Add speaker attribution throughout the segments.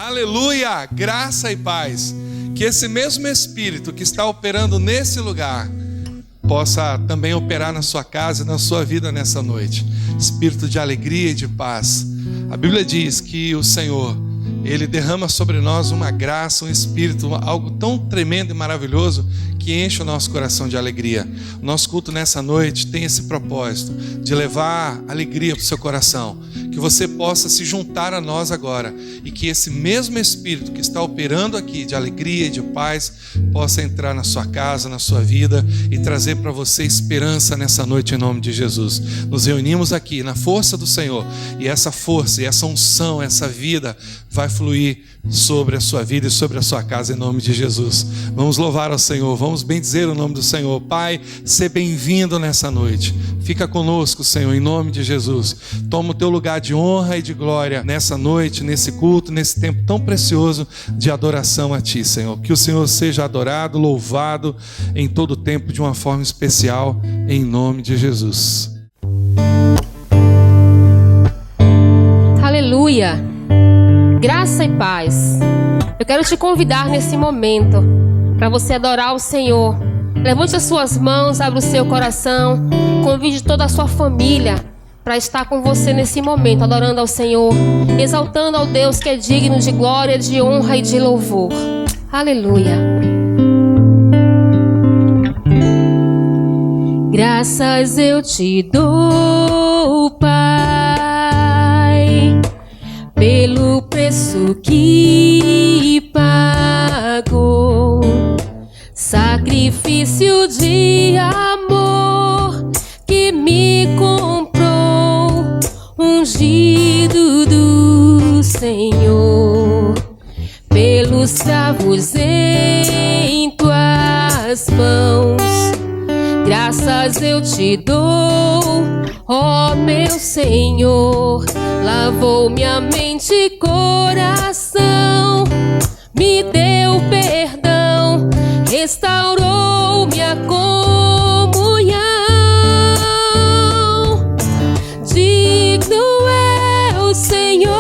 Speaker 1: Aleluia! Graça e paz. Que esse mesmo Espírito que está operando nesse lugar possa também operar na sua casa e na sua vida nessa noite. Espírito de alegria e de paz. A Bíblia diz que o Senhor, Ele derrama sobre nós uma graça, um Espírito, algo tão tremendo e maravilhoso que enche o nosso coração de alegria. O nosso culto nessa noite tem esse propósito de levar alegria para o seu coração, que você possa se juntar a nós agora e que esse mesmo Espírito que está operando aqui de alegria e de paz possa entrar na sua casa, na sua vida e trazer para você esperança nessa noite em nome de Jesus. Nos reunimos aqui na força do Senhor e essa força e essa unção, essa vida vai fluir sobre a sua vida e sobre a sua casa em nome de Jesus. Vamos louvar ao Senhor, vamos bendizer o nome do Senhor. Pai, seja bem-vindo nessa noite. Fica conosco, Senhor, em nome de Jesus. Toma o teu lugar de honra e de glória nessa noite, nesse culto, nesse tempo tão precioso de adoração a Ti, Senhor. Que o Senhor seja adorado, louvado em todo o tempo de uma forma especial, em nome de Jesus.
Speaker 2: Aleluia! Graça e paz. Eu quero te convidar nesse momento para você adorar o Senhor. Levante as suas mãos, abra o seu coração, convide toda a sua família para estar com você nesse momento, adorando ao Senhor, exaltando ao Deus que é digno de glória, de honra e de louvor. Aleluia. Graças eu te dou, Pai, pelo preço que pagou, sacrifício de amor que me comprou, ungido do Senhor, pelos cravos em tuas mãos. Graças eu te dou, ó meu Senhor. Lavou minha mente e coração, me deu perdão, restaurou minha comunhão. Digno é o Senhor,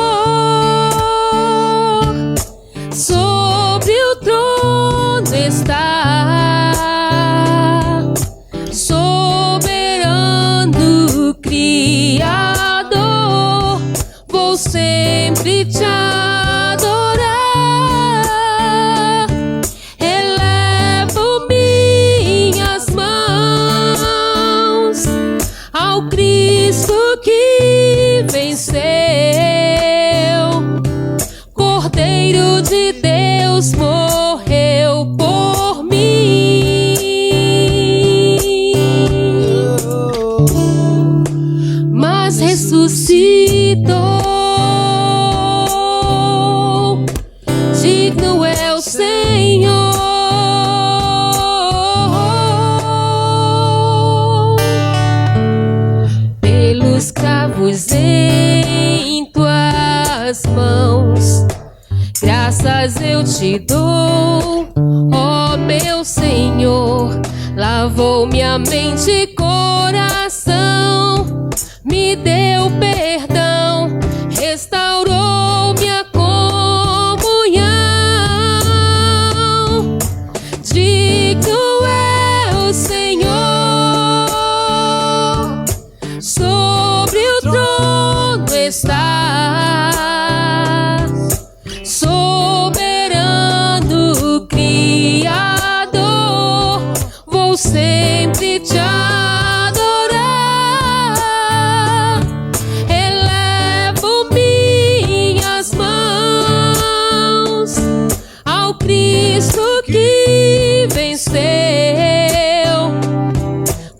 Speaker 2: sobre o trono está, soberano Criador, vou sempre te adorar. Elevo minhas mãos ao Cristo que venceu, Cordeiro de Deus morreu por mim, mas ressuscitou. Digno é o Senhor, pelos cravos em tuas mãos. Graças eu te dou, ó meu Senhor. Lavou minha mente e coração, me deu perdão, restaurou minha comunhão. Digno é o Senhor, sobre o trono está, soberano Criador, vou sempre te adorar. Elevo minhas mãos ao Cristo que venceu,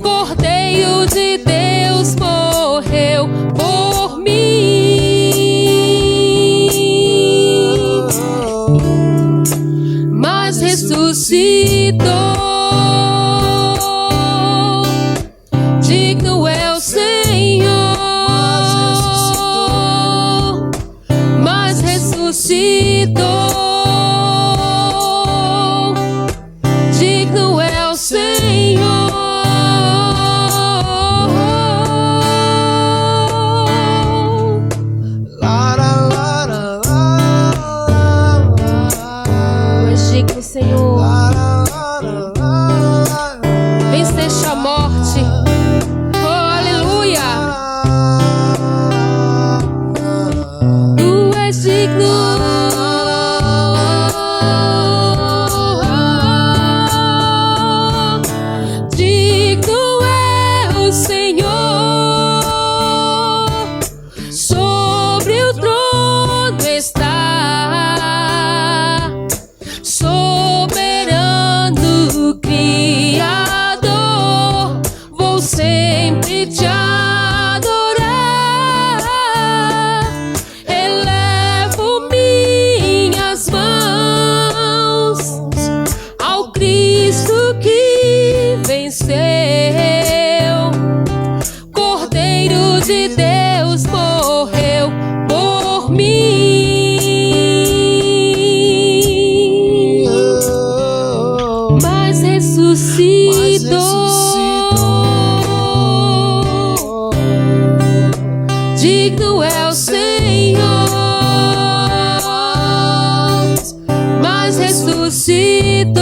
Speaker 2: Cordeiro de Deus morreu por mim, mas ressuscitou. Digno é o Senhor, mas ressuscitou. Digno é o Senhor, Senhor. Venceste a morte. Oh, aleluia. Tu és digno. Digno é o Senhor. Sobre o trono está. Soberano Criador, vou sempre te adorar. Elevo minhas mãos ao Cristo que venceu. Cordeiro de Deus morreu por mim, mas ressuscitou. Digno é o Senhor, mas ressuscitou.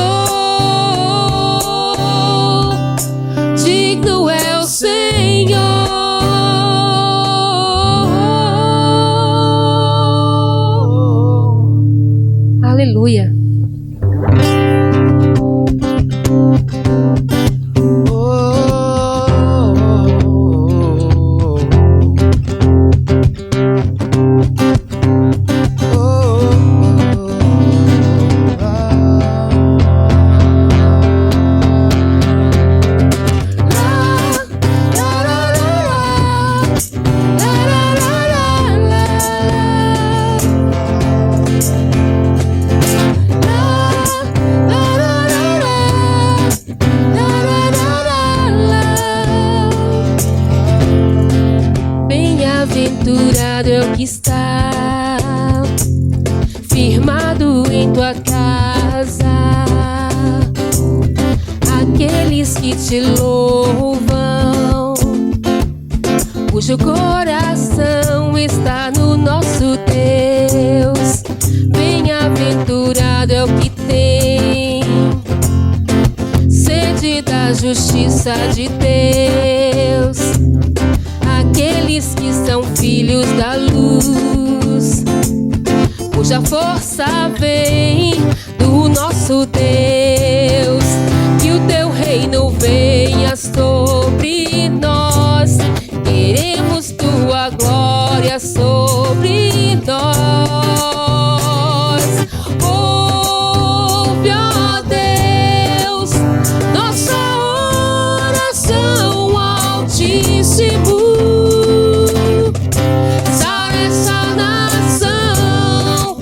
Speaker 2: Digno é o Senhor. Aleluia. Bem-aventurado é o que está firmado em tua casa, aqueles que te louvam, cujo coração está no nosso Deus. Bem-aventurado é o que tem sede da justiça de Deus, aqueles que são filhos da luz, cuja força vem do nosso Deus. Que o teu reino venha sobre nós, queremos tua glória sobre nós. Ouve, ó Deus, nossa oração, Altíssimo. Sara essa nação,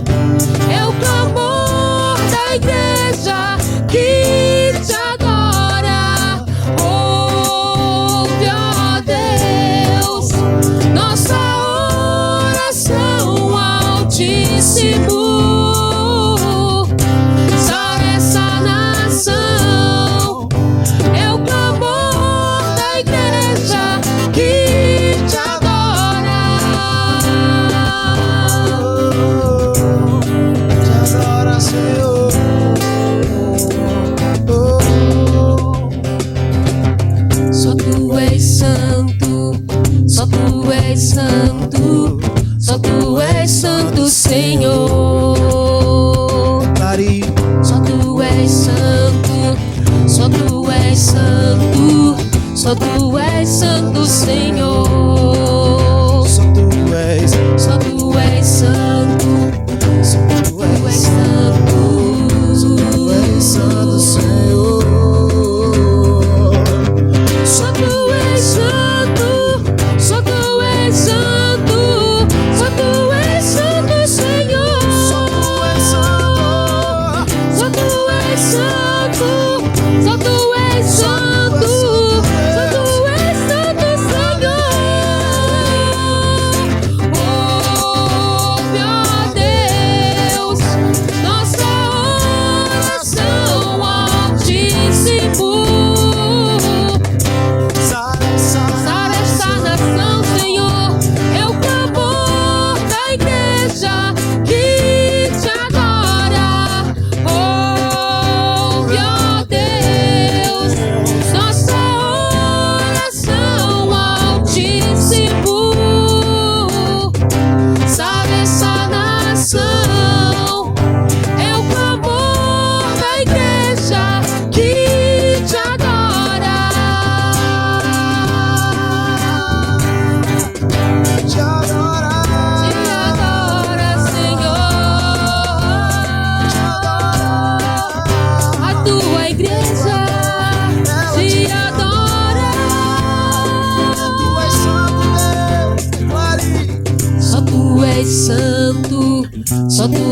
Speaker 2: é o clamor da igreja que te adora. Ouve, ó Deus, nossa oração, Altíssimo. Sara essa nação, é o clamor da igreja que te adora.
Speaker 3: Te adora, Senhor.
Speaker 2: Só tu és santo, só tu és santo, só tu és santo, Senhor.
Speaker 3: Dari,
Speaker 2: Só tu és santo, só tu és santo, só tu és santo, Senhor.
Speaker 3: só tu és,
Speaker 2: Só tu és santo,
Speaker 3: só tu
Speaker 2: tu és
Speaker 3: és,
Speaker 2: santo.
Speaker 3: tu és santo, Senhor.
Speaker 2: Só tu és santo, só tu és santo, só tu és santo, Senhor.
Speaker 3: Só tu és santo,
Speaker 2: Só tu és santo, só tu és santo, só tu és santo, Senhor.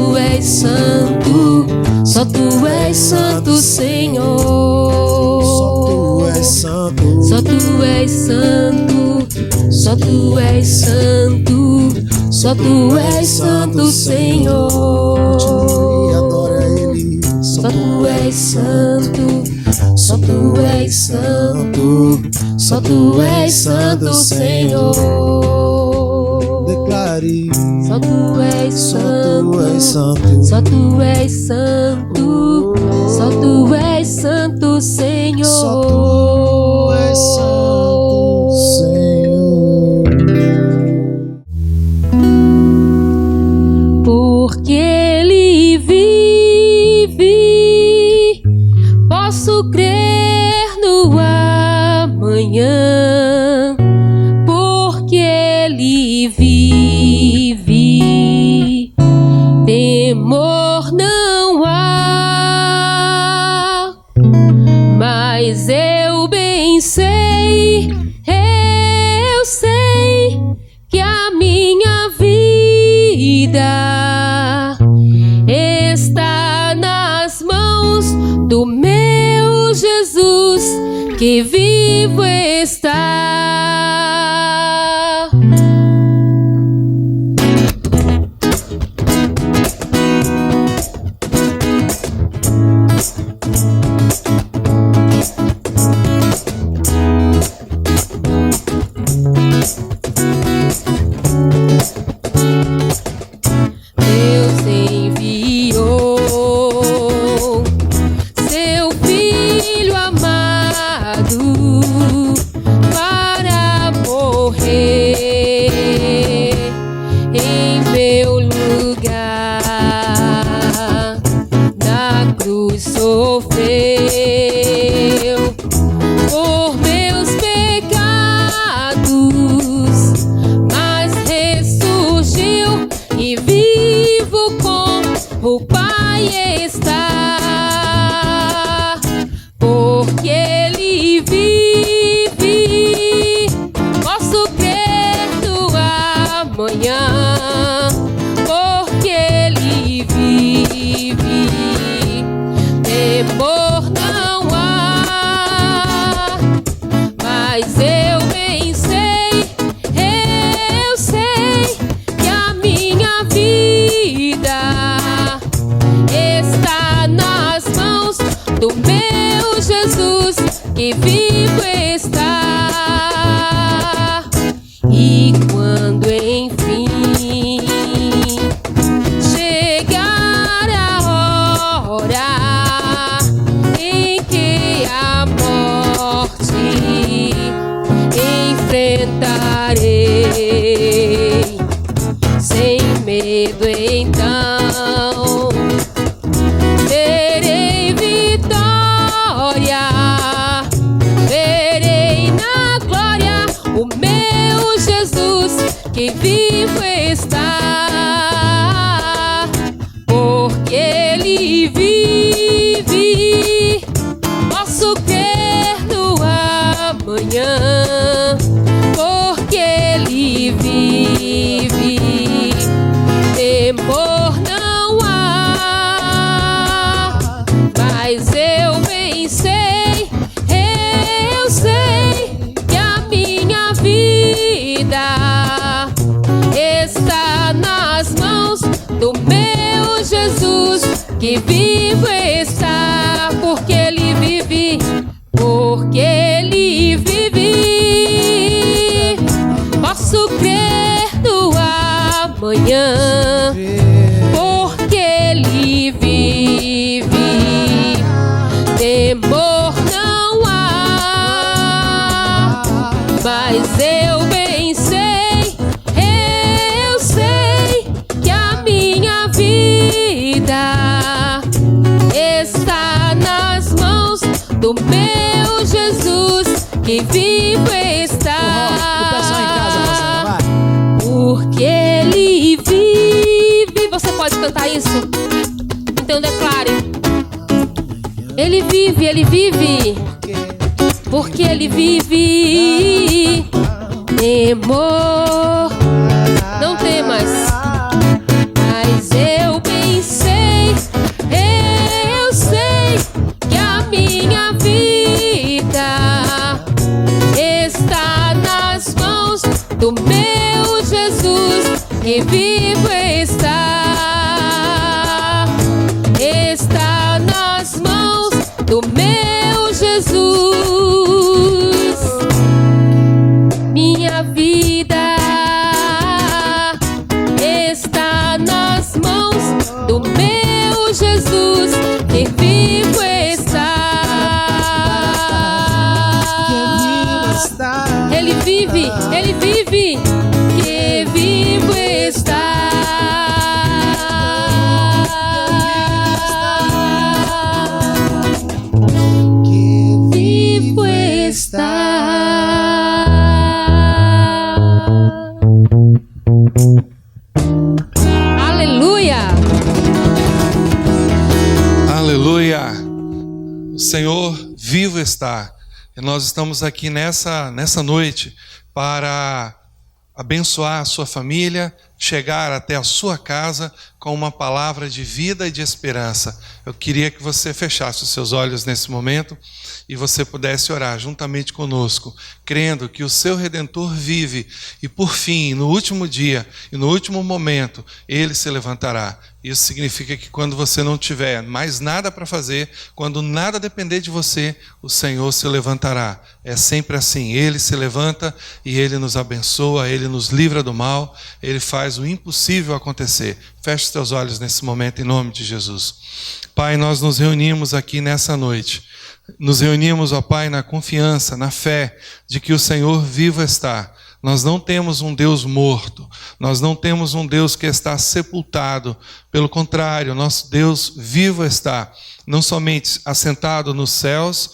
Speaker 2: Tu és santo, só Tu és santo, Senhor.
Speaker 3: Só Tu és santo,
Speaker 2: Só Tu és santo, só Tu és santo, Senhor.
Speaker 3: e adora Ele.
Speaker 2: Só Tu és santo, só Tu és santo, só Tu és santo, Senhor.
Speaker 3: Declare.
Speaker 2: Só Tu és
Speaker 3: Só
Speaker 2: santo,
Speaker 3: Tu és santo.
Speaker 2: só Tu és santo, só Tu és santo, Senhor.
Speaker 3: Só Tu és santo, Senhor.
Speaker 2: Porque Ele vive, posso crer no amanhã. Porque Ele vive, temor não há. Mas eu bem sei, eu sei que a minha vida está nas mãos do meu Jesus, que vivo está. Deus enviou seu Filho amado para morrer em meu lugar. Na cruz sofreu por meus pecados, mas ressurgiu e vivo com o Pai está. Porque Ele vive, posso crer no amanhã. Porque Ele vive, temor não há. Mas eu bem sei, eu sei que a minha vida está nas mãos do meu Jesus, que vivo está. E quando enfim chegar a hora em que a morte enfrentarei, sem medo então verei vitória, verei na glória o meu Jesus, que vivo está. Porque Ele vive, posso crer no amanhã. Porque Ele vive, temor não há. Mas eu bem sei, eu sei que a minha vida está nas mãos do meu Jesus, que vivo está. Porque Ele vive, porque Ele vive, posso crer no amanhã. Porque Ele vive, temor não há. Mas eu bem sei, eu sei que a minha vida está nas mãos do meu Jesus, que vivo está.
Speaker 3: O pessoal em casa, vai.
Speaker 2: Porque Ele vive. Você pode cantar isso? Então declare. Ele vive, Ele vive. Porque Ele vive. Temor não temas. Mas eu bem que vivo está nas mãos do meu Jesus. Minha vida está nas mãos do meu Jesus, que vivo está. Ele vive, Ele vive, que vivo está. Aleluia!
Speaker 1: Aleluia! O Senhor vivo está. E nós estamos aqui nessa noite para abençoar a sua família, chegar até a sua casa com uma palavra de vida e de esperança. Eu queria que você fechasse os seus olhos nesse momento e você pudesse orar juntamente conosco, crendo que o seu Redentor vive e por fim, no último dia e no último momento, Ele se levantará. Isso significa que quando você não tiver mais nada para fazer, quando nada depender de você, o Senhor se levantará. É sempre assim, Ele se levanta e Ele nos abençoa, Ele nos livra do mal, Ele faz o impossível acontecer. Feche os teus olhos nesse momento em nome de Jesus. Pai, nós nos reunimos aqui nessa noite. Nos reunimos, ó Pai, na confiança, na fé de que o Senhor vivo está. Nós não temos um Deus morto, nós não temos um Deus que está sepultado. Pelo contrário, nosso Deus vivo está, não somente assentado nos céus,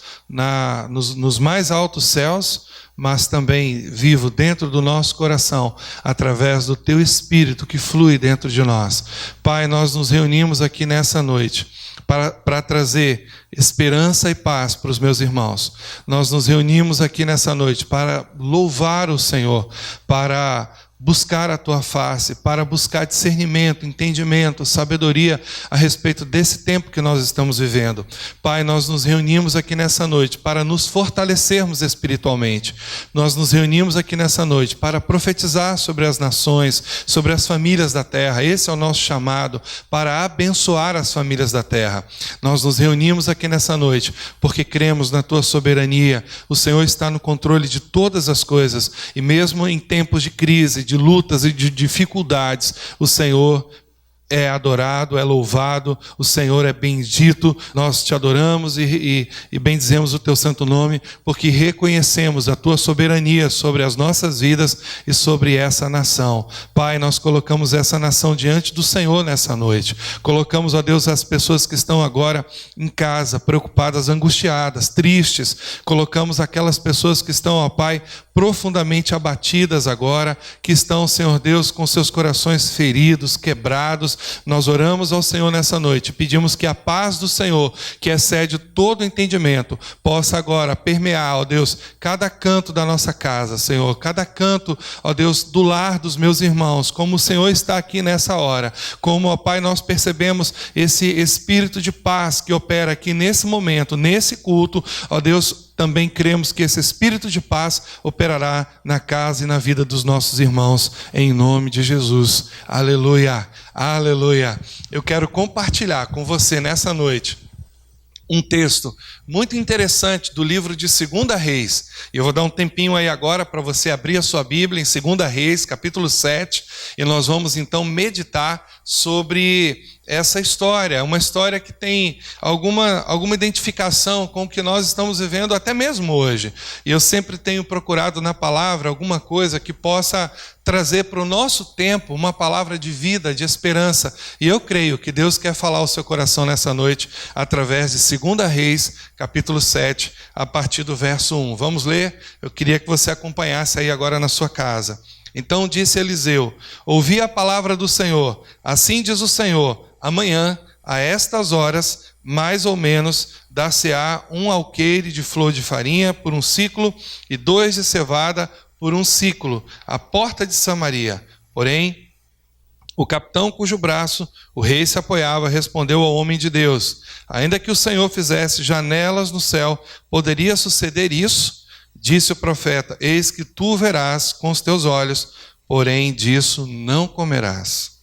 Speaker 1: nos mais altos céus, mas também vivo dentro do nosso coração, através do Teu Espírito que flui dentro de nós. Pai, nós nos reunimos aqui nessa noite para trazer esperança e paz para os meus irmãos. Nós nos reunimos aqui nessa noite para louvar o Senhor, para buscar a Tua face, para buscar discernimento, entendimento, sabedoria a respeito desse tempo que nós estamos vivendo. Pai, nós nos reunimos aqui nessa noite para nos fortalecermos espiritualmente. Nós nos reunimos aqui nessa noite para profetizar sobre as nações, sobre as famílias da terra. Esse é o nosso chamado, para abençoar as famílias da terra. Nós nos reunimos aqui nessa noite porque cremos na Tua soberania. O Senhor está no controle de todas as coisas e mesmo em tempos de crise, de lutas e de dificuldades, o Senhor é adorado, é louvado, o Senhor é bendito. Nós Te adoramos e bendizemos o Teu santo nome, porque reconhecemos a Tua soberania sobre as nossas vidas e sobre essa nação. Pai, nós colocamos essa nação diante do Senhor nessa noite. Colocamos, ó Deus, as pessoas que estão agora em casa, preocupadas, angustiadas, tristes. Colocamos aquelas pessoas que estão, ó Pai, profundamente abatidas agora, que estão, Senhor Deus, com seus corações feridos, quebrados. Nós oramos ao Senhor nessa noite, pedimos que a paz do Senhor, que excede todo entendimento, possa agora permear, ó Deus, cada canto da nossa casa, Senhor, cada canto, ó Deus, do lar dos meus irmãos, como o Senhor está aqui nessa hora, como, ó Pai, nós percebemos esse espírito de paz que opera aqui nesse momento, nesse culto, ó Deus. Também cremos que esse espírito de paz operará na casa e na vida dos nossos irmãos, em nome de Jesus. Aleluia, aleluia. Eu quero compartilhar com você nessa noite um texto muito interessante do livro de 2 Reis. E eu vou dar um tempinho aí agora para você abrir a sua Bíblia em 2 Reis, capítulo 7, e nós vamos então meditar sobre essa história, uma história que tem alguma identificação com o que nós estamos vivendo até mesmo hoje. E eu sempre tenho procurado na palavra alguma coisa que possa trazer para o nosso tempo uma palavra de vida, de esperança. E eu creio que Deus quer falar ao seu coração nessa noite através de 2 Reis, capítulo 7, a partir do verso 1. Vamos ler? Eu queria que você acompanhasse aí agora na sua casa. Então disse Eliseu: ouvi a palavra do Senhor, assim diz o Senhor, amanhã, a estas horas, mais ou menos, dar-se-á um alqueire de flor de farinha por um ciclo e 2 de cevada por um ciclo, à porta de Samaria. Porém, o capitão cujo braço o rei se apoiava respondeu ao homem de Deus: ainda que o Senhor fizesse janelas no céu, poderia suceder isso? Disse o profeta: eis que tu verás com os teus olhos, porém disso não comerás.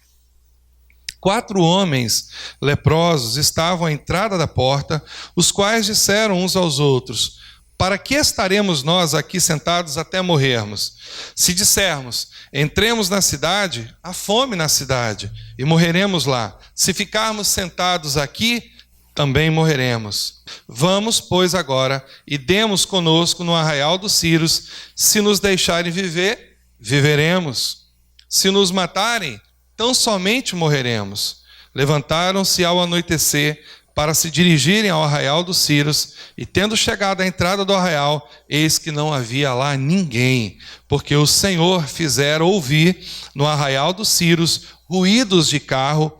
Speaker 1: 4 homens leprosos estavam à entrada da porta, os quais disseram uns aos outros: para que estaremos nós aqui sentados até morrermos? Se dissermos, entremos na cidade, há fome na cidade, e morreremos lá. Se ficarmos sentados aqui, também morreremos. Vamos, pois, agora, e demos conosco no arraial dos Círios. Se nos deixarem viver, viveremos. Se nos matarem, tão somente morreremos. Levantaram-se ao anoitecer para se dirigirem ao arraial dos Círios, e tendo chegado à entrada do arraial, eis que não havia lá ninguém, porque o Senhor fizera ouvir no arraial dos Círios ruídos de carro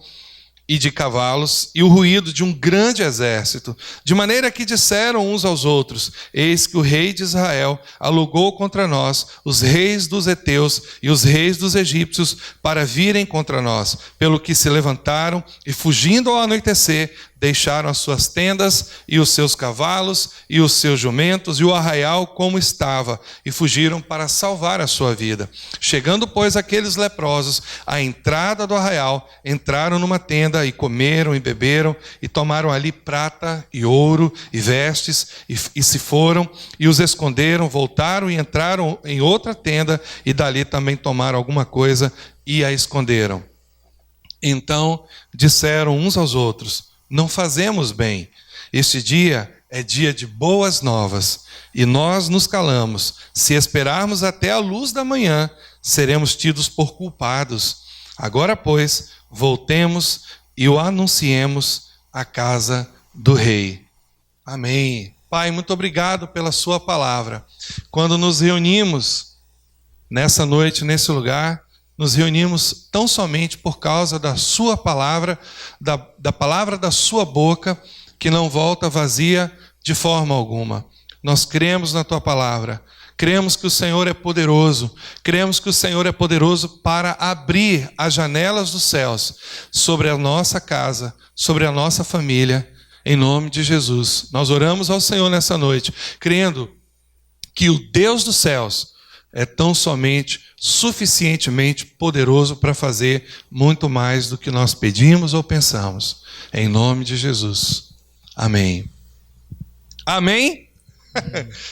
Speaker 1: e de cavalos, e o ruído de um grande exército, de maneira que disseram uns aos outros: eis que o rei de Israel alugou contra nós os reis dos heteus e os reis dos egípcios para virem contra nós, pelo que se levantaram e, fugindo ao anoitecer, deixaram as suas tendas e os seus cavalos e os seus jumentos e o arraial como estava, e fugiram para salvar a sua vida. Chegando, pois, aqueles leprosos à entrada do arraial, entraram numa tenda e comeram e beberam e tomaram ali prata e ouro e vestes e se foram e os esconderam, voltaram e entraram em outra tenda e dali também tomaram alguma coisa e a esconderam. Então disseram uns aos outros: não fazemos bem. Este dia é dia de boas novas, e nós nos calamos. Se esperarmos até a luz da manhã, seremos tidos por culpados. Agora, pois, voltemos e o anunciemos à casa do rei. Amém. Pai, muito obrigado pela sua palavra. Quando nos reunimos nessa noite, nesse lugar, nos reunimos tão somente por causa da sua palavra, da palavra da sua boca, que não volta vazia de forma alguma. Nós cremos na tua palavra, cremos que o Senhor é poderoso, cremos que o Senhor é poderoso para abrir as janelas dos céus sobre a nossa casa, sobre a nossa família, em nome de Jesus. Nós oramos ao Senhor nessa noite, crendo que o Deus dos céus é tão somente, suficientemente poderoso para fazer muito mais do que nós pedimos ou pensamos. Em nome de Jesus. Amém. Amém?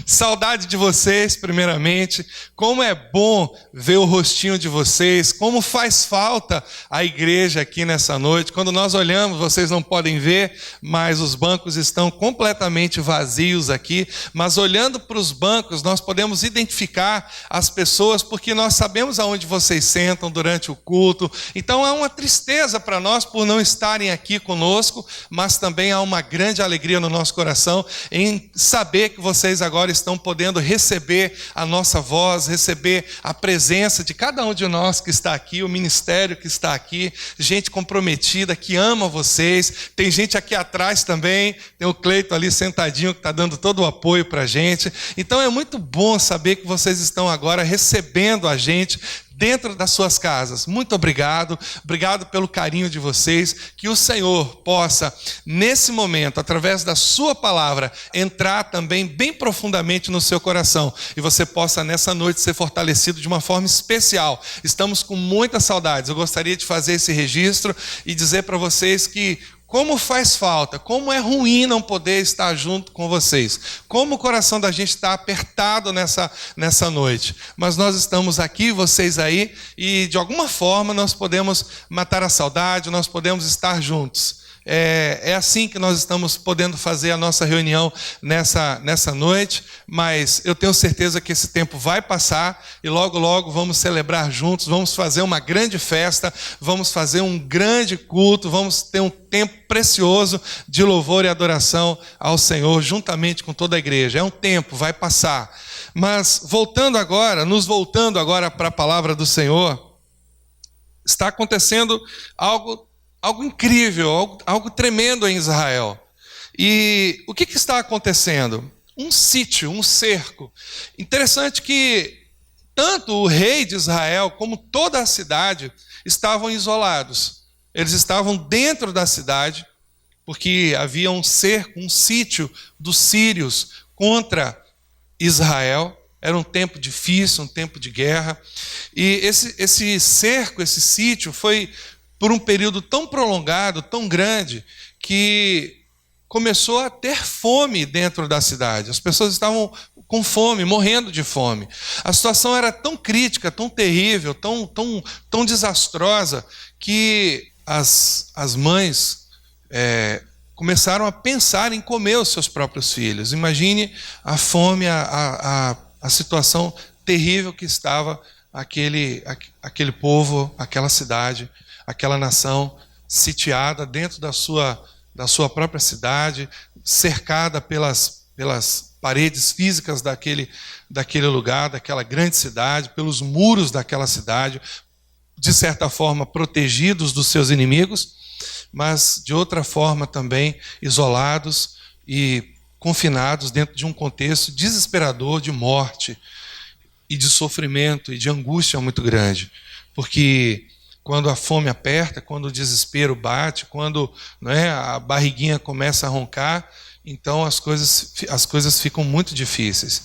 Speaker 1: Saudade de vocês, primeiramente. Como é bom ver o rostinho de vocês. Como faz falta a igreja aqui nessa noite. Quando nós olhamos, vocês não podem ver, mas os bancos estão completamente vazios aqui. Mas olhando para os bancos, nós podemos identificar as pessoas, porque nós sabemos aonde vocês sentam durante o culto. Então há uma tristeza para nós por não estarem aqui conosco, mas também há uma grande alegria no nosso coração em saber que vocês agora estão podendo receber a nossa voz, receber a presença de cada um de nós que está aqui, o ministério que está aqui, gente comprometida, que ama vocês. Tem gente aqui atrás também, tem o Cleito ali sentadinho, que está dando todo o apoio para a gente. Então é muito bom saber que vocês estão agora recebendo a gente dentro das suas casas. Muito obrigado, obrigado pelo carinho de vocês, que o Senhor possa, nesse momento, através da sua palavra, entrar também bem profundamente no seu coração, e você possa nessa noite ser fortalecido de uma forma especial. Estamos com muitas saudades. Eu gostaria de fazer esse registro e dizer para vocês que como faz falta, como é ruim não poder estar junto com vocês. Como o coração da gente está apertado nessa noite. Mas nós estamos aqui, vocês aí, e de alguma forma nós podemos matar a saudade, nós podemos estar juntos. É assim que nós estamos podendo fazer a nossa reunião nessa noite, mas eu tenho certeza que esse tempo vai passar e logo, logo vamos celebrar juntos, vamos fazer uma grande festa, vamos fazer um grande culto, vamos ter um tempo precioso de louvor e adoração ao Senhor, juntamente com toda a igreja. É um tempo, vai passar. Mas nos voltando agora para a palavra do Senhor, está acontecendo algo incrível, algo tremendo em Israel. E o que está acontecendo? Um sítio, um cerco. Interessante que tanto o rei de Israel como toda a cidade estavam isolados. Eles estavam dentro da cidade, porque havia um cerco, um sítio dos sírios contra Israel. era um tempo difícil, um tempo de guerra. E esse cerco, esse sítio, foi por um período tão prolongado, tão grande, que começou a ter fome dentro da cidade. As pessoas estavam com fome, morrendo de fome. A situação era tão crítica, tão terrível, tão desastrosa, que as mães começaram a pensar em comer os seus próprios filhos. Imagine a fome, a situação terrível que estava aquele povo, aquela cidade, aquela nação sitiada dentro da sua própria cidade, cercada pelas paredes físicas daquele lugar, daquela grande cidade, pelos muros daquela cidade, de certa forma protegidos dos seus inimigos, mas de outra forma também isolados e confinados dentro de um contexto desesperador de morte e de sofrimento e de angústia muito grande. Porque quando a fome aperta, quando o desespero bate, quando a barriguinha começa a roncar, então as coisas ficam muito difíceis.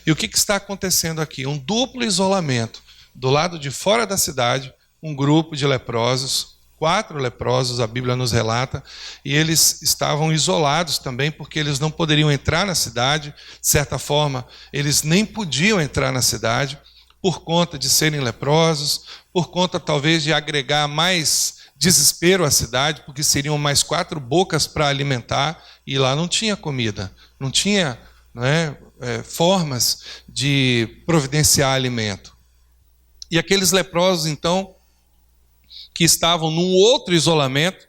Speaker 1: E o que está acontecendo aqui? Um duplo isolamento. Do lado de fora da cidade, um grupo de leprosos, 4 leprosos, a Bíblia nos relata, e eles estavam isolados também, porque eles não poderiam entrar na cidade. De certa forma, eles nem podiam entrar na cidade, por conta de serem leprosos, por conta talvez de agregar mais desespero à cidade, porque seriam mais 4 bocas para alimentar, e lá não tinha comida, não tinha formas de providenciar alimento. E aqueles leprosos, então, que estavam num outro isolamento,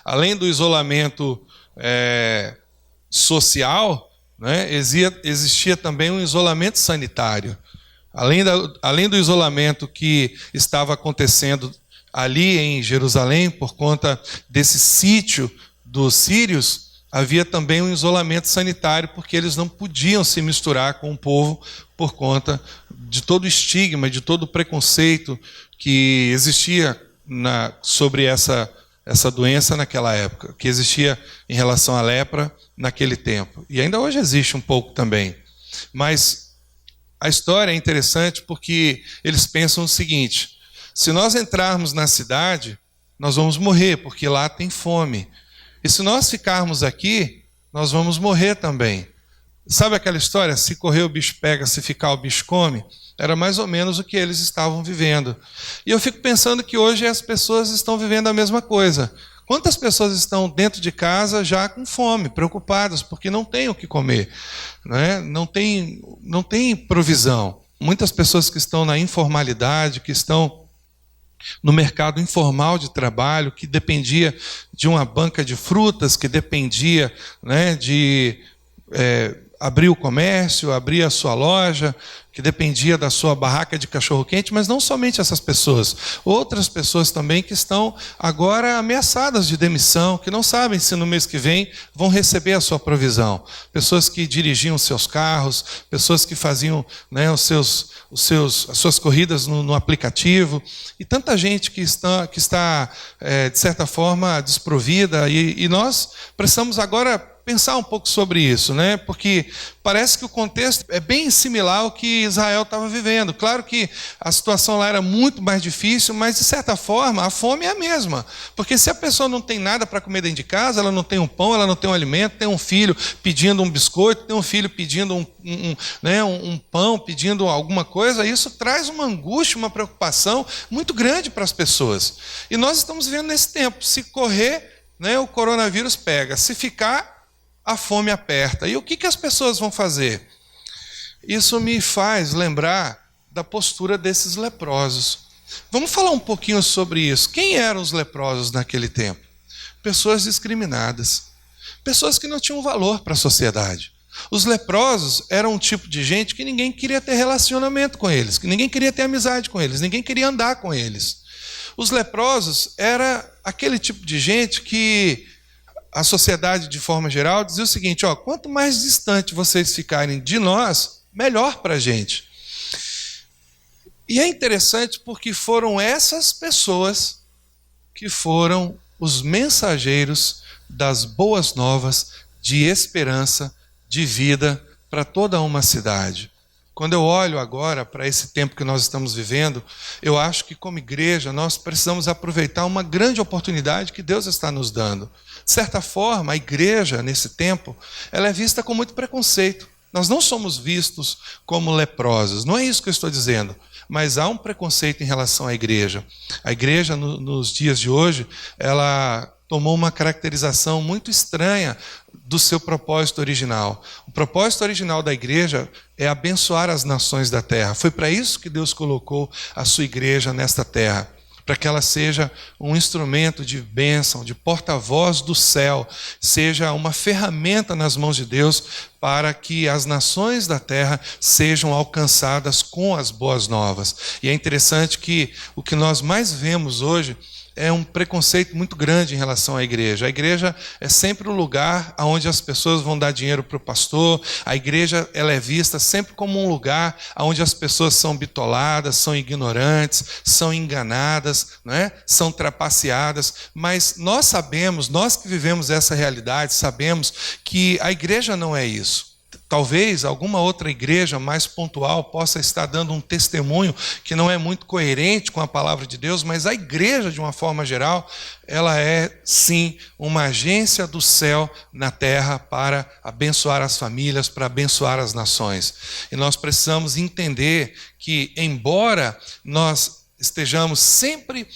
Speaker 1: além do isolamento social, existia também um isolamento sanitário. Além do isolamento que estava acontecendo ali em Jerusalém, por conta desse sítio dos sírios, havia também um isolamento sanitário, porque eles não podiam se misturar com o povo por conta de todo o estigma, de todo o preconceito que existia sobre essa doença naquela época, que existia em relação à lepra naquele tempo. E ainda hoje existe um pouco também. Mas a história é interessante porque eles pensam o seguinte: se nós entrarmos na cidade, nós vamos morrer, porque lá tem fome. E se nós ficarmos aqui, nós vamos morrer também. Sabe aquela história? Se correr o bicho pega, se ficar o bicho come? Era mais ou menos o que eles estavam vivendo. E eu fico pensando que hoje as pessoas estão vivendo a mesma coisa. Quantas pessoas estão dentro de casa já com fome, preocupadas, porque não têm o que comer, não tem provisão. Muitas pessoas que estão na informalidade, que estão no mercado informal de trabalho, que dependia de uma banca de frutas, que dependia de abrir o comércio, abrir a sua loja, que dependia da sua barraca de cachorro-quente, mas não somente essas pessoas. Outras pessoas também que estão agora ameaçadas de demissão, que não sabem se no mês que vem vão receber a sua provisão. Pessoas que dirigiam seus carros, pessoas que faziam as suas corridas no aplicativo, e tanta gente que está de certa forma, desprovida, e nós precisamos agora pensar um pouco sobre isso, porque parece que o contexto é bem similar ao que Israel estava vivendo. Claro que a situação lá era muito mais difícil, mas de certa forma a fome é a mesma, porque se a pessoa não tem nada para comer dentro de casa, ela não tem um pão, ela não tem um alimento, tem um filho pedindo um biscoito, tem um filho pedindo um pão, pedindo alguma coisa, isso traz uma angústia, uma preocupação muito grande para as pessoas. E nós estamos vivendo nesse tempo: se correr, o coronavírus pega, se ficar, a fome aperta. E o que as pessoas vão fazer? Isso me faz lembrar da postura desses leprosos. Vamos falar um pouquinho sobre isso. Quem eram os leprosos naquele tempo? Pessoas discriminadas. Pessoas que não tinham valor para a sociedade. Os leprosos eram um tipo de gente que ninguém queria ter relacionamento com eles, que ninguém queria ter amizade com eles, ninguém queria andar com eles. Os leprosos era aquele tipo de gente que a sociedade, de forma geral, dizia o seguinte: quanto mais distante vocês ficarem de nós, melhor para a gente. E é interessante porque foram essas pessoas que foram os mensageiros das boas novas de esperança, de vida para toda uma cidade. Quando eu olho agora para esse tempo que nós estamos vivendo, eu acho que como igreja nós precisamos aproveitar uma grande oportunidade que Deus está nos dando. De certa forma, a igreja nesse tempo, ela é vista com muito preconceito. Nós não somos vistos como leprosos, não é isso que eu estou dizendo, mas há um preconceito em relação à igreja. A igreja, nos dias de hoje, ela tomou uma caracterização muito estranha do seu propósito original. O propósito original da igreja é abençoar as nações da terra. Foi para isso que Deus colocou a sua igreja nesta terra, para que ela seja um instrumento de bênção, de porta-voz do céu, seja uma ferramenta nas mãos de Deus para que as nações da terra sejam alcançadas com as boas novas. E é interessante que o que nós mais vemos hoje é um preconceito muito grande em relação à igreja. A igreja é sempre um lugar onde as pessoas vão dar dinheiro para o pastor. A igreja ela é vista sempre como um lugar onde as pessoas são bitoladas, são ignorantes, são enganadas, não é? São trapaceadas. Mas nós sabemos, nós que vivemos essa realidade, sabemos que a igreja não é isso. Talvez alguma outra igreja mais pontual possa estar dando um testemunho que não é muito coerente com a palavra de Deus, mas a igreja, de uma forma geral, ela é, sim, uma agência do céu na terra para abençoar as famílias, para abençoar as nações. E nós precisamos entender que, embora nós estejamos sempre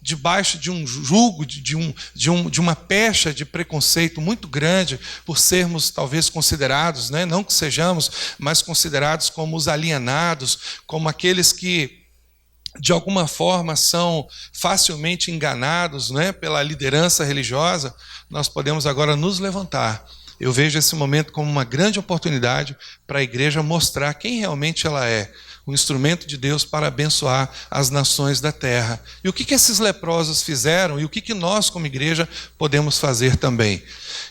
Speaker 1: debaixo de um jugo, de uma pecha de preconceito muito grande, por sermos talvez considerados, né, não que sejamos, mas considerados como os alienados, como aqueles que de alguma forma são facilmente enganados, né, pela liderança religiosa. Nós podemos agora nos levantar. Eu vejo esse momento como uma grande oportunidade para a igreja mostrar quem realmente ela é, um instrumento de Deus para abençoar as nações da terra. E o que esses leprosos fizeram e o que nós, como igreja, podemos fazer também?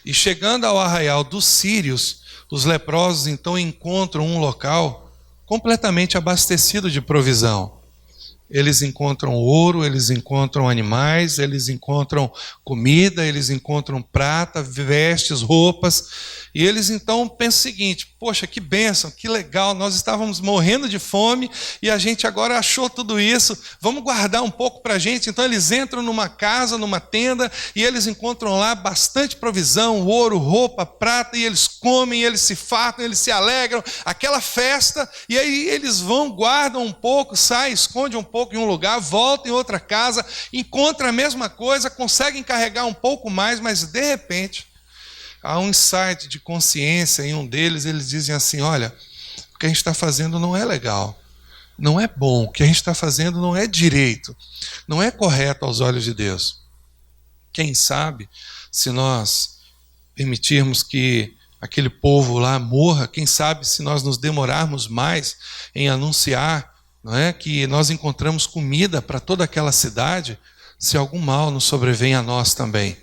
Speaker 1: E chegando ao arraial dos sírios, os leprosos então encontram um local completamente abastecido de provisão. Eles encontram ouro, eles encontram animais, eles encontram comida, eles encontram prata, vestes, roupas. E eles então pensam o seguinte: poxa, que bênção, que legal, nós estávamos morrendo de fome e a gente agora achou tudo isso, vamos guardar um pouco para a gente. Então eles entram numa casa, numa tenda, e eles encontram lá bastante provisão, ouro, roupa, prata, e eles comem, eles se fartam, eles se alegram, aquela festa. E aí eles vão, guardam um pouco, saem, escondem um pouco em um lugar, voltam em outra casa, encontram a mesma coisa, conseguem carregar um pouco mais, mas de repente há um insight de consciência em um deles. Eles dizem assim: olha, o que a gente está fazendo não é legal, não é bom, o que a gente está fazendo não é direito, não é correto aos olhos de Deus. Quem sabe, se nós permitirmos que aquele povo lá morra, quem sabe se nós nos demorarmos mais em anunciar, não é, que nós encontramos comida para toda aquela cidade, se algum mal nos sobrevém a nós também.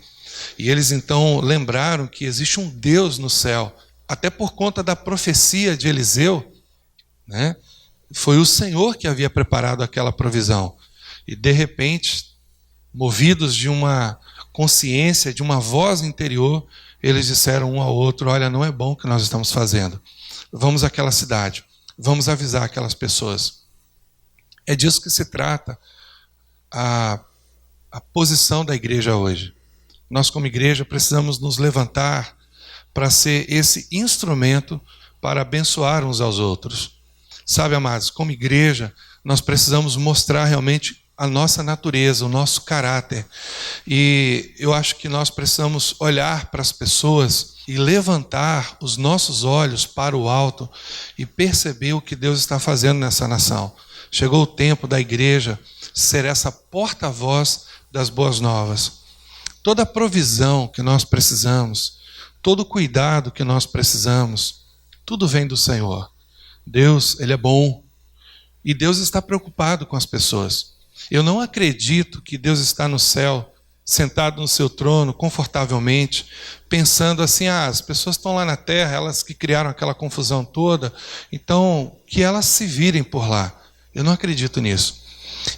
Speaker 1: E eles então lembraram que existe um Deus no céu, até por conta da profecia de Eliseu, né? Foi o Senhor que havia preparado aquela provisão. E de repente, movidos de uma consciência, de uma voz interior, eles disseram um ao outro: olha, não é bom o que nós estamos fazendo. Vamos àquela cidade, vamos avisar aquelas pessoas. É disso que se trata a posição da igreja hoje. Nós, como igreja, precisamos nos levantar para ser esse instrumento para abençoar uns aos outros. Sabe, amados, como igreja, nós precisamos mostrar realmente a nossa natureza, o nosso caráter. E eu acho que nós precisamos olhar para as pessoas e levantar os nossos olhos para o alto e perceber o que Deus está fazendo nessa nação. Chegou o tempo da igreja ser essa porta-voz das boas novas. Toda a provisão que nós precisamos, todo o cuidado que nós precisamos, tudo vem do Senhor. Deus, Ele é bom. E Deus está preocupado com as pessoas. Eu não acredito que Deus está no céu, sentado no seu trono, confortavelmente, pensando assim: as pessoas estão lá na terra, elas que criaram aquela confusão toda, então que elas se virem por lá. Eu não acredito nisso.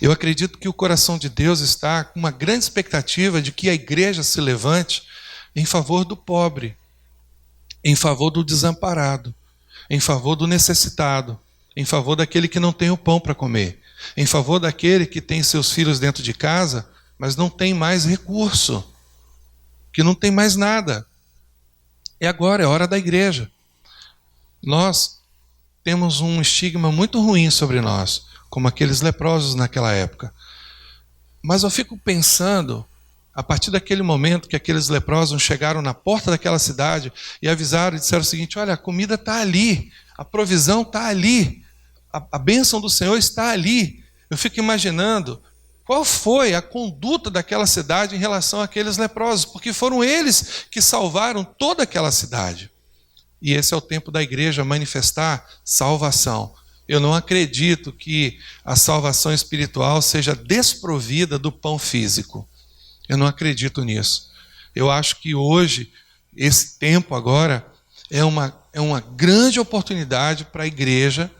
Speaker 1: Eu acredito que o coração de Deus está com uma grande expectativa de que a igreja se levante em favor do pobre, em favor do desamparado, em favor do necessitado, em favor daquele que não tem o pão para comer, em favor daquele que tem seus filhos dentro de casa, mas não tem mais recurso, que não tem mais nada. E agora é hora da igreja. Nós temos um estigma muito ruim sobre nós, como aqueles leprosos naquela época. Mas eu fico pensando, a partir daquele momento que aqueles leprosos chegaram na porta daquela cidade e avisaram e disseram o seguinte: olha, a comida está ali, a provisão está ali, a bênção do Senhor está ali. Eu fico imaginando qual foi a conduta daquela cidade em relação àqueles leprosos, porque foram eles que salvaram toda aquela cidade. E esse é o tempo da igreja manifestar salvação. Eu não acredito que a salvação espiritual seja desprovida do pão físico. Eu não acredito nisso. Eu acho que hoje, esse tempo agora, é uma grande oportunidade para a igreja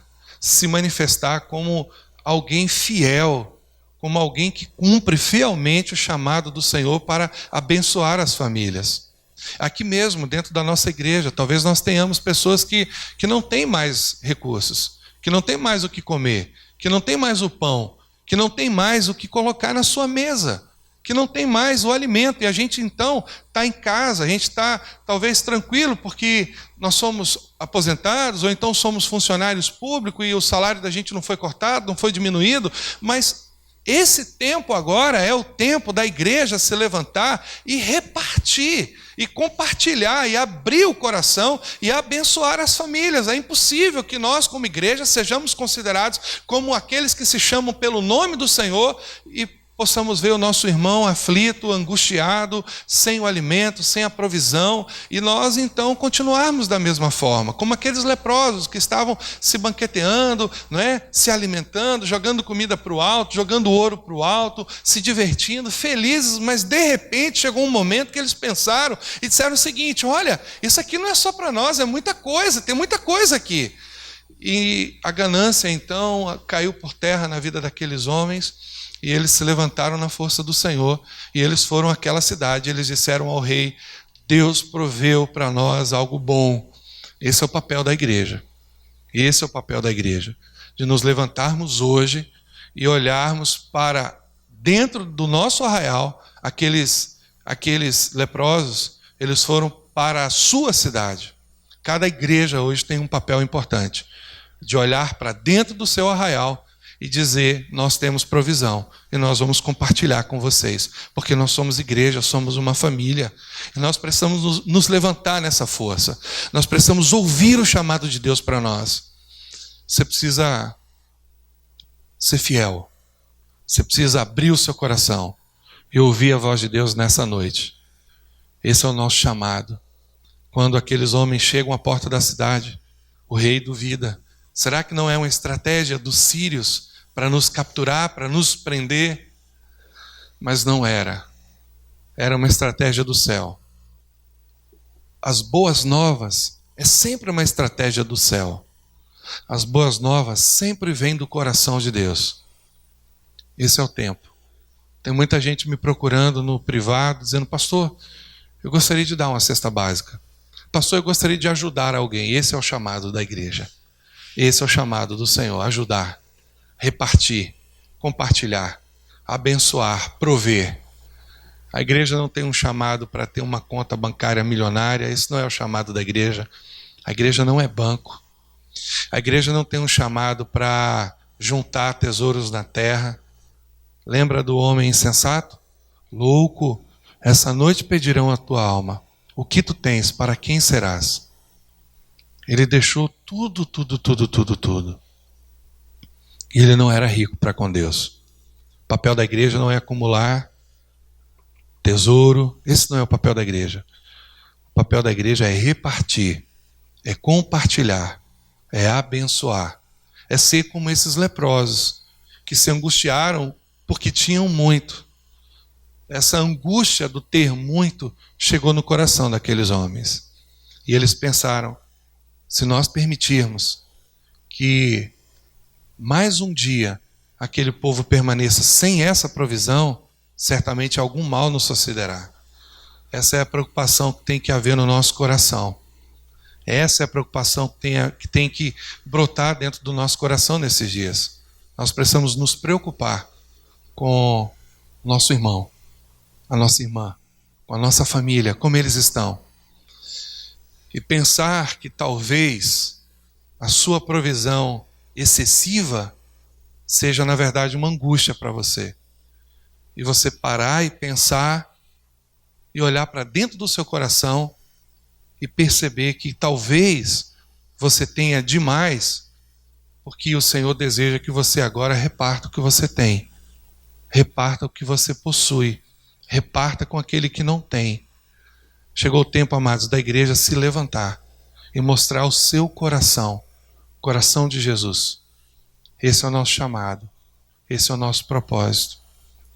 Speaker 1: se manifestar como alguém fiel, como alguém que cumpre fielmente o chamado do Senhor para abençoar as famílias. Aqui mesmo, dentro da nossa igreja, talvez nós tenhamos pessoas que não têm mais recursos, que não têm mais o que comer, que não têm mais o pão, que não têm mais o que colocar na sua mesa, que não tem mais o alimento. E a gente então está em casa, a gente está talvez tranquilo porque nós somos aposentados ou então somos funcionários públicos e o salário da gente não foi cortado, não foi diminuído, mas esse tempo agora é o tempo da igreja se levantar e repartir, e compartilhar, e abrir o coração e abençoar as famílias. É impossível que nós, como igreja, sejamos considerados como aqueles que se chamam pelo nome do Senhor e possamos ver o nosso irmão aflito, angustiado, sem o alimento, sem a provisão, e nós então continuarmos da mesma forma, como aqueles leprosos que estavam se banqueteando, não é? Se alimentando, jogando comida para o alto, jogando ouro para o alto, se divertindo, felizes, mas de repente chegou um momento que eles pensaram e disseram o seguinte: olha, isso aqui não é só para nós, é muita coisa, tem muita coisa aqui. E a ganância então caiu por terra na vida daqueles homens, e eles se levantaram na força do Senhor, e eles foram àquela cidade, eles disseram ao rei: Deus proveu para nós algo bom. Esse é o papel da igreja. Esse é o papel da igreja, de nos levantarmos hoje e olharmos para dentro do nosso arraial. Aqueles leprosos, eles foram para a sua cidade. Cada igreja hoje tem um papel importante, de olhar para dentro do seu arraial e dizer: nós temos provisão e nós vamos compartilhar com vocês, porque nós somos igreja, somos uma família, e nós precisamos nos levantar nessa força, nós precisamos ouvir o chamado de Deus para nós. Você precisa ser fiel, você precisa abrir o seu coração e ouvir a voz de Deus nessa noite. Esse é o nosso chamado. Quando aqueles homens chegam à porta da cidade, o rei duvida: será que não é uma estratégia dos sírios para nos capturar, para nos prender? Mas não era. Era uma estratégia do céu. As boas novas é sempre uma estratégia do céu. As boas novas sempre vêm do coração de Deus. Esse é o tempo. Tem muita gente me procurando no privado, dizendo: pastor, eu gostaria de dar uma cesta básica. Pastor, eu gostaria de ajudar alguém. Esse é o chamado da igreja. Esse é o chamado do Senhor: ajudar, repartir, compartilhar, abençoar, prover. A igreja não tem um chamado para ter uma conta bancária milionária. Esse não é o chamado da igreja. A igreja não é banco. A igreja não tem um chamado para juntar tesouros na terra. Lembra do homem insensato? Louco, essa noite pedirão a tua alma. O que tu tens, para quem serás? Ele deixou tudo. E ele não era rico para com Deus. O papel da igreja não é acumular tesouro. Esse não é o papel da igreja. O papel da igreja é repartir, é compartilhar, é abençoar. É ser como esses leprosos que se angustiaram porque tinham muito. Essa angústia do ter muito chegou no coração daqueles homens. E eles pensaram: se nós permitirmos que mais um dia aquele povo permaneça sem essa provisão, certamente algum mal nos sucederá. Essa é a preocupação que tem que haver no nosso coração. Essa é a preocupação que tem que brotar dentro do nosso coração nesses dias. Nós precisamos nos preocupar com o nosso irmão, a nossa irmã, com a nossa família, como eles estão. E pensar que talvez a sua provisão excessiva seja, na verdade, uma angústia para você. E você parar e pensar e olhar para dentro do seu coração e perceber que talvez você tenha demais, porque o Senhor deseja que você agora reparta o que você tem. Reparta o que você possui. Reparta com aquele que não tem. Chegou o tempo, amados, da igreja se levantar e mostrar o seu coração, o coração de Jesus. Esse é o nosso chamado. Esse é o nosso propósito.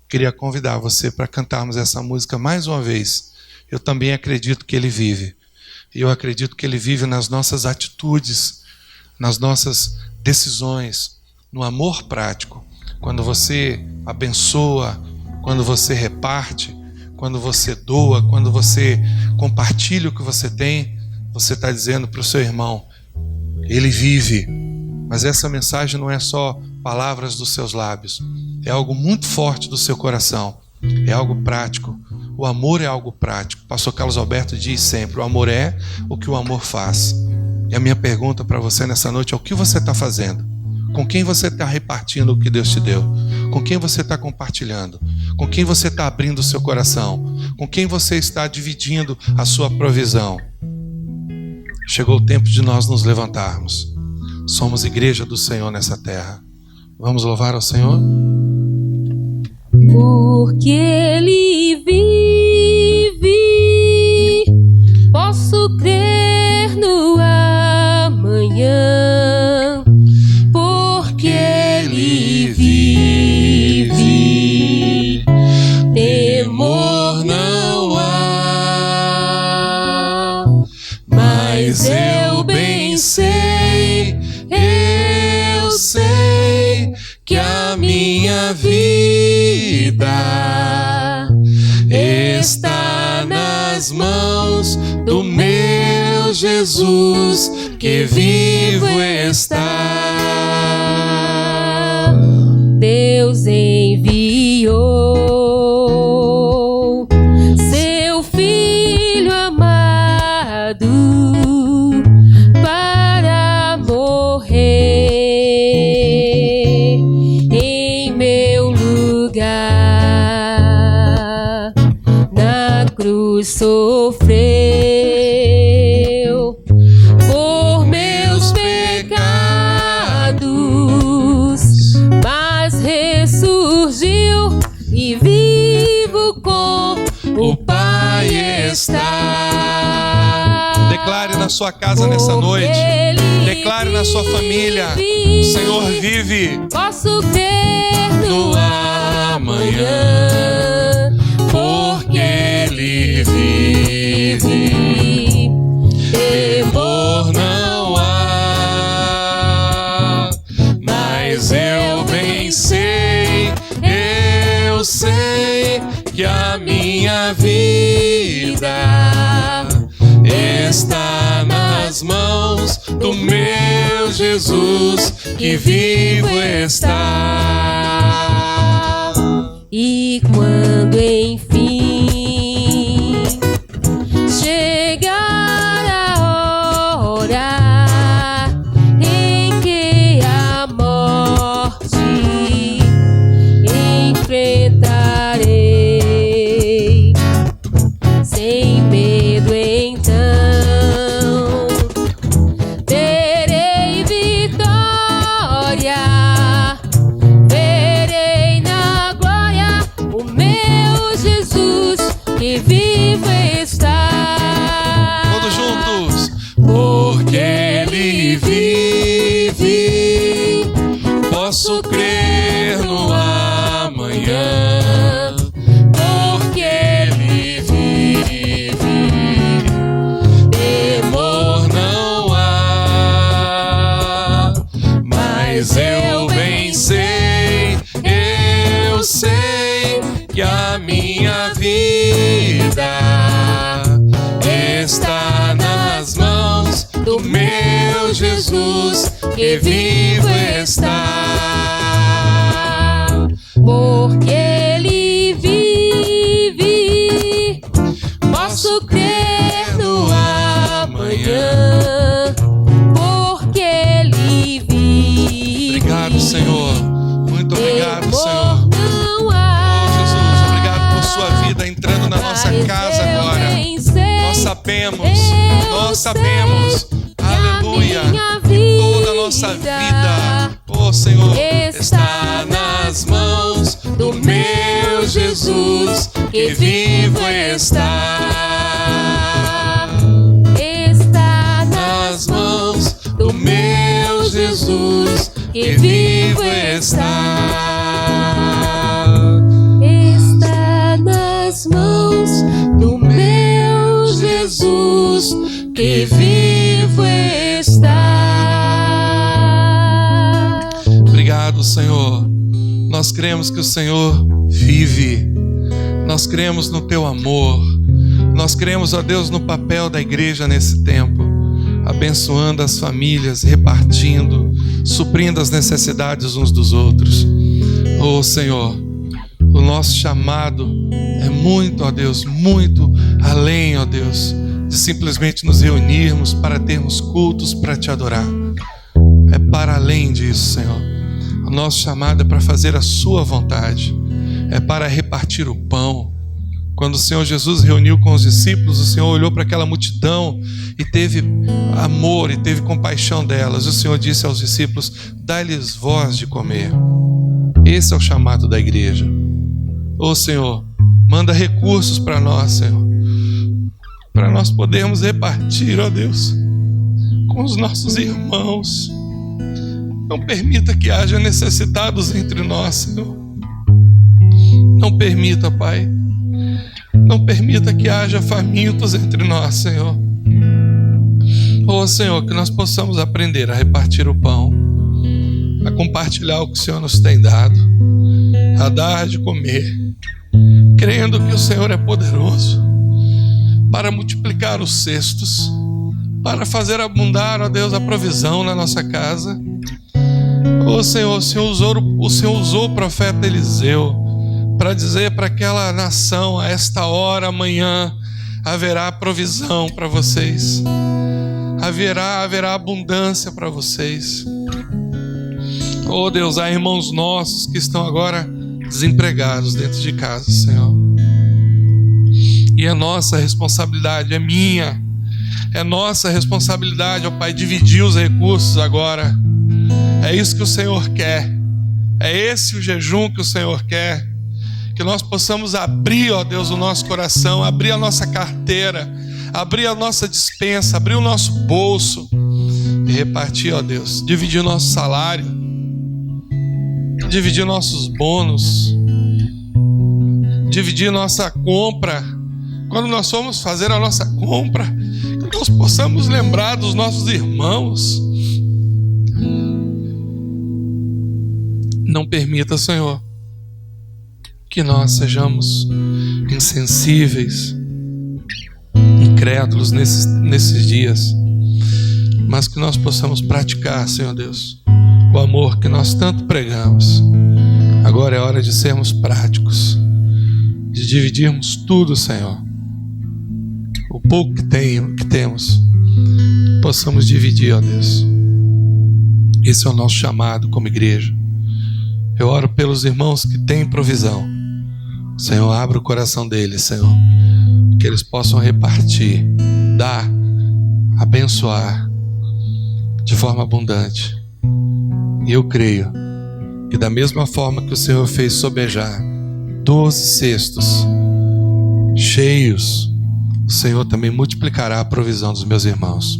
Speaker 1: Queria convidar você para cantarmos essa música mais uma vez. Eu também acredito que Ele vive. E eu acredito que Ele vive nas nossas atitudes, nas nossas decisões, no amor prático. Quando você abençoa, quando você reparte, quando você doa, quando você compartilha o que você tem, você está dizendo para o seu irmão, Ele vive. Mas essa mensagem não é só palavras dos seus lábios. É algo muito forte do seu coração. É algo prático. O amor é algo prático. O pastor Carlos Alberto diz sempre, o amor é o que o amor faz. E a minha pergunta para você nessa noite é o que você está fazendo? Com quem você está repartindo o que Deus te deu? Com quem você está compartilhando? Com quem você está abrindo o seu coração? Com quem você está dividindo a sua provisão? Chegou o tempo de nós nos levantarmos. Somos igreja do Senhor nessa terra. Vamos louvar ao Senhor?
Speaker 2: Porque Ele vive, posso crer no amanhã. Porque Ele vive, temor não há. Mas eu bem sei, eu sei que a minha vida está nas mãos do meu Jesus, que vivo está. Deus enviou seu Filho amado para morrer em meu lugar. Na cruz sofreu por meus pecados, mas ressurgiu e vivo com o Pai está.
Speaker 1: Declare na sua casa nessa noite. Declare na sua família. O Senhor vive.
Speaker 2: Posso crer no amanhã, porque Ele vive. Temor não há, mas eu bem sei, eu sei que a minha vida está nas mãos do meu Jesus, que vivo está. E quando enfim chegar a hora em que a morte enfrentarei, sem medo então terei vitória, verei na glória o meu Jesus, que vivo está.
Speaker 1: Todos juntos.
Speaker 2: Porque Ele vive, posso crer no amanhã. Porque Ele vive, temor não há, mas eu bem sei, eu sei que a minha vida está nas mãos
Speaker 1: Jesus, que vivo está.
Speaker 2: Porque Ele vive, posso crer no amanhã. Porque Ele vive.
Speaker 1: Obrigado, Senhor. Muito obrigado, Senhor.
Speaker 2: Não
Speaker 1: Oh,
Speaker 2: há.
Speaker 1: Jesus, obrigado por sua vida entrando na nossa casa agora. Nós sabemos, aleluia, que toda a nossa vida, oh Senhor, está nas mãos do meu Jesus, que vivo está.
Speaker 2: Está
Speaker 1: Nas mãos do meu Jesus, que vivo está.
Speaker 2: Está nas mãos do meu Jesus, que vivo está.
Speaker 1: Obrigado, Senhor. Nós cremos que o Senhor vive. Nós cremos no teu amor. Nós cremos, ó Deus, no papel da igreja nesse tempo, abençoando as famílias, repartindo, suprindo as necessidades uns dos outros. Oh, Senhor, o nosso chamado é muito, ó Deus, muito além, ó Deus, de simplesmente nos reunirmos para termos cultos para te adorar. É para além disso, Senhor. O nosso chamado é para fazer a sua vontade, é para repartir o pão. Quando o Senhor Jesus reuniu com os discípulos, o Senhor olhou para aquela multidão e teve amor e teve compaixão delas. O Senhor disse aos discípulos: dai-lhes vós de comer. Esse é o chamado da igreja. Ô Senhor, manda recursos para nós, Senhor, para nós podermos repartir, ó Deus, com os nossos irmãos. Não permita que haja necessitados entre nós, Senhor. Não permita, Pai. Não permita que haja famintos entre nós, Senhor. Oh, Senhor, que nós possamos aprender a repartir o pão, a compartilhar o que o Senhor nos tem dado, a dar de comer, crendo que o Senhor é poderoso para multiplicar os cestos, para fazer abundar, ó Deus, a provisão na nossa casa. Oh, Senhor, o Senhor usou o profeta Eliseu para dizer para aquela nação: a esta hora, amanhã, haverá provisão para vocês, haverá abundância para vocês. Oh Deus, há irmãos nossos que estão agora desempregados dentro de casa, Senhor, e é nossa responsabilidade, é minha, é nossa responsabilidade, ó Pai, dividir os recursos agora. É isso que o Senhor quer, é esse o jejum que o Senhor quer. Que nós possamos abrir, ó Deus, o nosso coração, abrir a nossa carteira, abrir a nossa despensa, abrir o nosso bolso e repartir, ó Deus, dividir o nosso salário, dividir nossos bônus, dividir nossa compra. Quando nós formos fazer a nossa compra, que nós possamos lembrar dos nossos irmãos. Não permita, Senhor, que nós sejamos insensíveis, incrédulos nesses dias, mas que nós possamos praticar, Senhor Deus, o amor que nós tanto pregamos. Agora é hora de sermos práticos, de dividirmos tudo, Senhor. O pouco que temos, possamos dividir, ó Deus. Esse é o nosso chamado como igreja. Eu oro pelos irmãos que têm provisão. Senhor, abre o coração deles, Senhor, que eles possam repartir, dar, abençoar de forma abundante. E eu creio que da mesma forma que o Senhor fez sobejar 12 cestos cheios, o Senhor também multiplicará a provisão dos meus irmãos.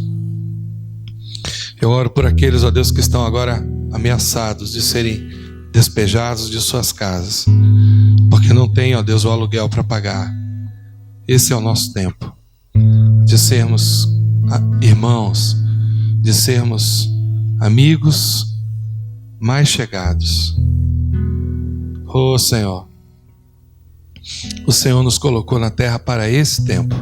Speaker 1: Eu oro por aqueles, ó Deus, que estão agora ameaçados de serem despejados de suas casas, porque não tem, ó Deus, o aluguel para pagar. Esse é o nosso tempo de sermos irmãos, de sermos amigos mais chegados. Oh Senhor, o Senhor nos colocou na terra para esse tempo,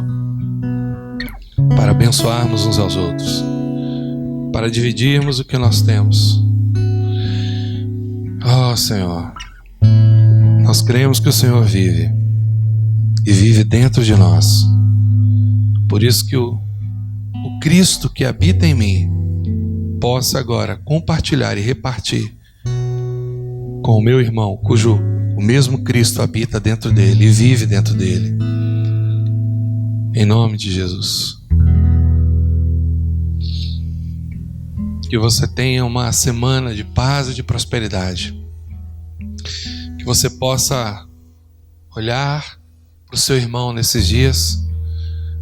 Speaker 1: para abençoarmos uns aos outros, para dividirmos o que nós temos. Oh, Senhor, nós cremos que o Senhor vive e vive dentro de nós. Por isso que o Cristo que habita em mim possa agora compartilhar e repartir com o meu irmão, cujo o mesmo Cristo habita dentro dele e vive dentro dele. Em nome de Jesus. Que você tenha uma semana de paz e de prosperidade. Que você possa olhar para o seu irmão nesses dias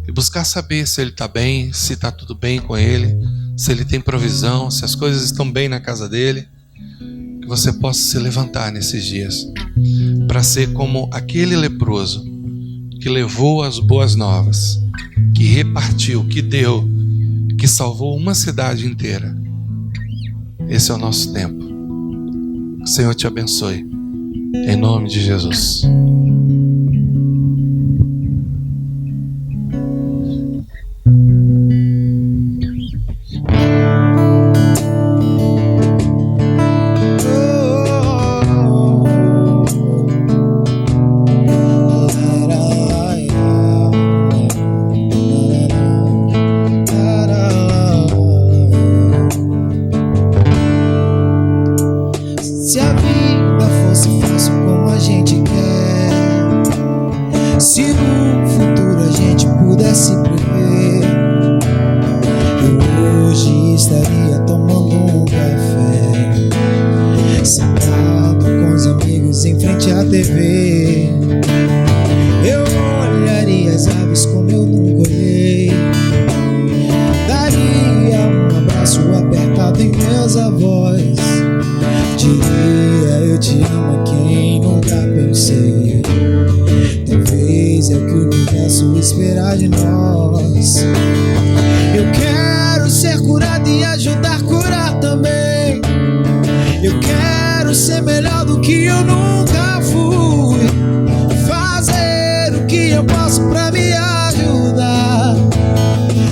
Speaker 1: e buscar saber se ele está bem, se está tudo bem com ele, se ele tem provisão, se as coisas estão bem na casa dele. Que você possa se levantar nesses dias para ser como aquele leproso que levou as boas novas, que repartiu, que deu, que salvou uma cidade inteira. Esse é o nosso tempo. O Senhor te abençoe. Em nome de Jesus.
Speaker 3: Se a vida fosse fácil como a gente quer, se no futuro a gente pudesse prever, eu hoje estaria tomando um café, sentado com os amigos em frente à TV. Eu olharia as aves como eu nunca olhei, daria um abraço apertado em meus avós. Diria eu te amo a quem nunca pensei. Talvez é o que o universo esperar de nós. Eu quero ser curado e ajudar a curar também. Eu quero ser melhor do que eu nunca fui. Fazer o que eu posso pra me ajudar.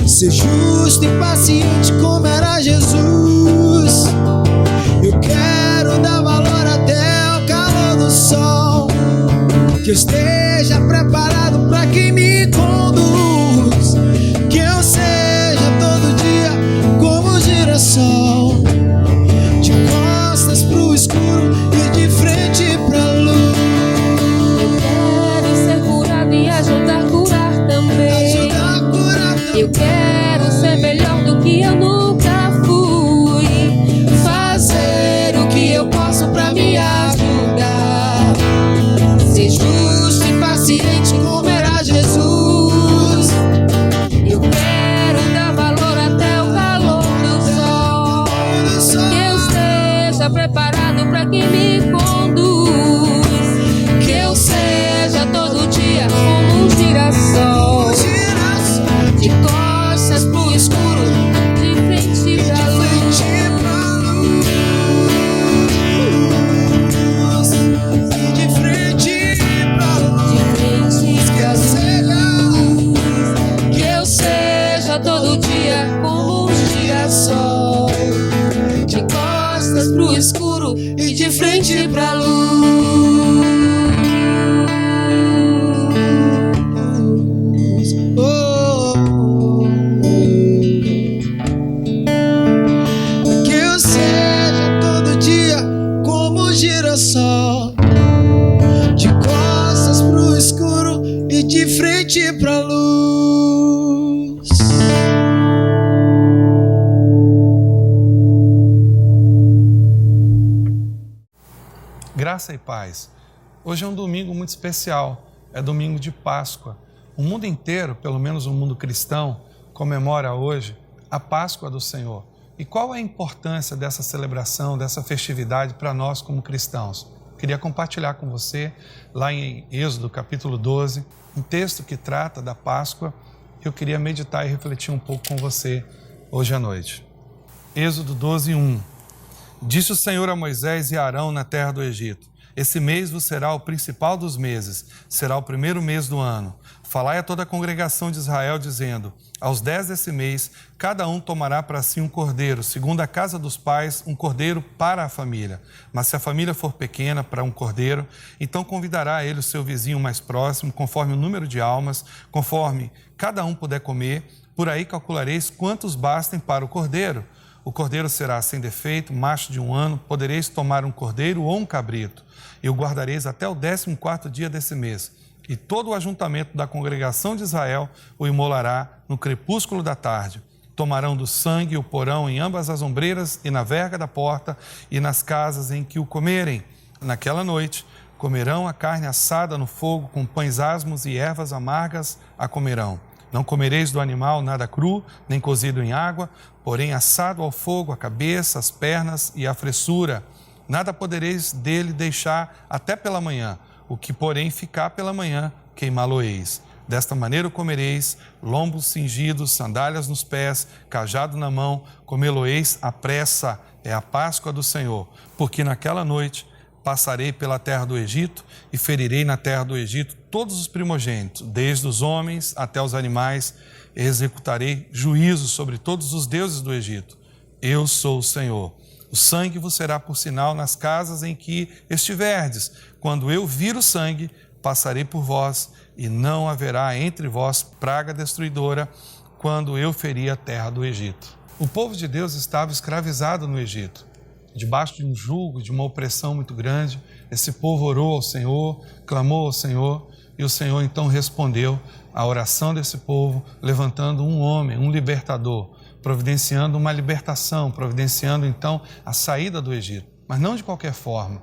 Speaker 3: Ser justo e paciente como era Jesus. Eu quero dar valor até o calor do sol. Que eu esteja preparado pra quem me conduz. Que eu seja todo dia como um girassol, de costas pro escuro e de frente pra luz.
Speaker 2: Eu quero ser curado e ajudar a curar também.
Speaker 3: Ajudar a curar também.
Speaker 2: Eu quero ser melhor do que eu nunca fui. Fazer o que eu posso pra me ajudar. Ser justo e paciente como era Jesus. Eu quero dar valor até o calor do sol. Que eu esteja preparado pra quem me conduz. Que eu seja todo dia como um girassol, de costas pro escuro, de frente pra luz.
Speaker 3: De frente pra luz.
Speaker 2: De frente pra luz. Que eu seja todo dia como um girassol, de costas pro escuro e de frente pra luz.
Speaker 3: Que eu seja todo dia como um girassol, de costas pro escuro e de frente pra luz.
Speaker 1: Graça e paz. Hoje é um domingo muito especial. É domingo de Páscoa. O mundo inteiro, pelo menos o mundo cristão, comemora hoje a Páscoa do Senhor. E qual é a importância dessa celebração, dessa festividade para nós como cristãos? Queria compartilhar com você, lá em Êxodo capítulo 12, um texto que trata da Páscoa. Eu queria meditar e refletir um pouco com você hoje à noite. Êxodo 12, 1. Disse o Senhor a Moisés e a Arão na terra do Egito: Esse mês vos será o principal dos meses, será o primeiro mês do ano. Falai a toda a congregação de Israel, dizendo: aos 10 desse mês, cada um tomará para si um cordeiro, segundo a casa dos pais, um cordeiro para a família. Mas se a família for pequena para um cordeiro, então convidará ele o seu vizinho mais próximo, conforme o número de almas, conforme cada um puder comer. Por aí calculareis quantos bastem para o cordeiro. O cordeiro será sem defeito, macho de 1 ano. Podereis tomar um cordeiro ou um cabrito, e o guardareis até o 14º dia desse mês. E todo o ajuntamento da congregação de Israel o imolará no crepúsculo da tarde. Tomarão do sangue e o porão em ambas as ombreiras e na verga da porta e nas casas em que o comerem. Naquela noite comerão a carne assada no fogo, com pães asmos e ervas amargas a comerão. Não comereis do animal nada cru, nem cozido em água, porém assado ao fogo a cabeça, as pernas e a fressura. Nada podereis dele deixar até pela manhã. O que, porém, ficar pela manhã, queimá-lo-eis. Desta maneira o comereis, lombos cingidos, sandálias nos pés, cajado na mão, comê-lo-eis à pressa, é a Páscoa do Senhor. Porque naquela noite passarei pela terra do Egito e ferirei na terra do Egito todos os primogênitos, desde os homens até os animais, e executarei juízo sobre todos os deuses do Egito. Eu sou o Senhor. O sangue vos será por sinal nas casas em que estiverdes. Quando eu vir o sangue, passarei por vós, e não haverá entre vós praga destruidora, quando eu ferir a terra do Egito. O povo de Deus estava escravizado no Egito, debaixo de um jugo, de uma opressão muito grande. Esse povo orou ao Senhor, clamou ao Senhor, e o Senhor então respondeu à oração desse povo, levantando um homem, um libertador, providenciando uma libertação, providenciando então a saída do Egito. Mas não de qualquer forma.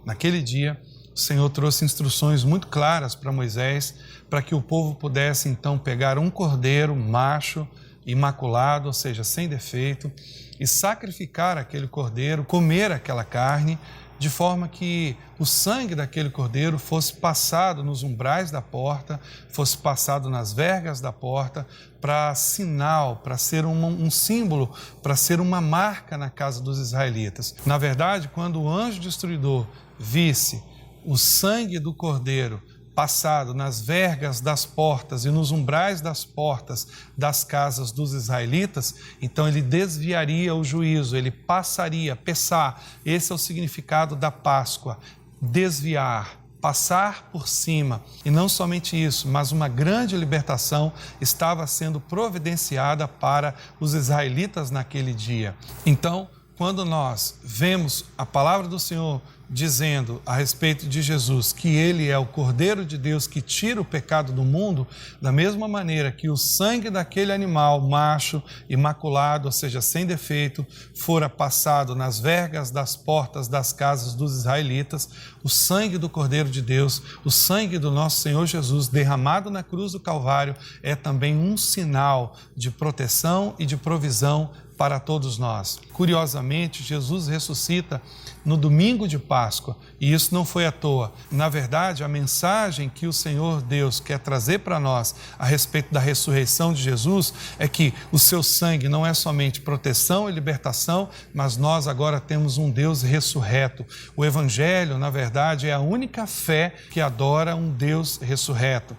Speaker 1: Naquele dia, o Senhor trouxe instruções muito claras para Moisés, para que o povo pudesse então pegar um cordeiro macho, imaculado, ou seja, sem defeito, e sacrificar aquele cordeiro, comer aquela carne, de forma que o sangue daquele cordeiro fosse passado nos umbrais da porta, fosse passado nas vergas da porta, para sinal, para ser um símbolo, para ser uma marca na casa dos israelitas. Na verdade, quando o anjo destruidor visse o sangue do cordeiro passado nas vergas das portas e nos umbrais das portas das casas dos israelitas, então ele desviaria o juízo, ele passaria, pessar. Esse é o significado da Páscoa, desviar, passar por cima. E não somente isso, mas uma grande libertação estava sendo providenciada para os israelitas naquele dia. Então, quando nós vemos a palavra do Senhor dizendo a respeito de Jesus que Ele é o Cordeiro de Deus que tira o pecado do mundo, da mesma maneira que o sangue daquele animal macho, imaculado, ou seja, sem defeito, fora passado nas vergas das portas das casas dos israelitas, o sangue do Cordeiro de Deus, o sangue do nosso Senhor Jesus derramado na cruz do Calvário é também um sinal de proteção e de provisão para todos nós. Curiosamente, Jesus ressuscita no domingo de Páscoa, e isso não foi à toa. Na verdade, a mensagem que o Senhor Deus quer trazer para nós a respeito da ressurreição de Jesus é que o seu sangue não é somente proteção e libertação, mas nós agora temos um Deus ressurreto. O Evangelho, na verdade, é a única fé que adora um Deus ressurreto.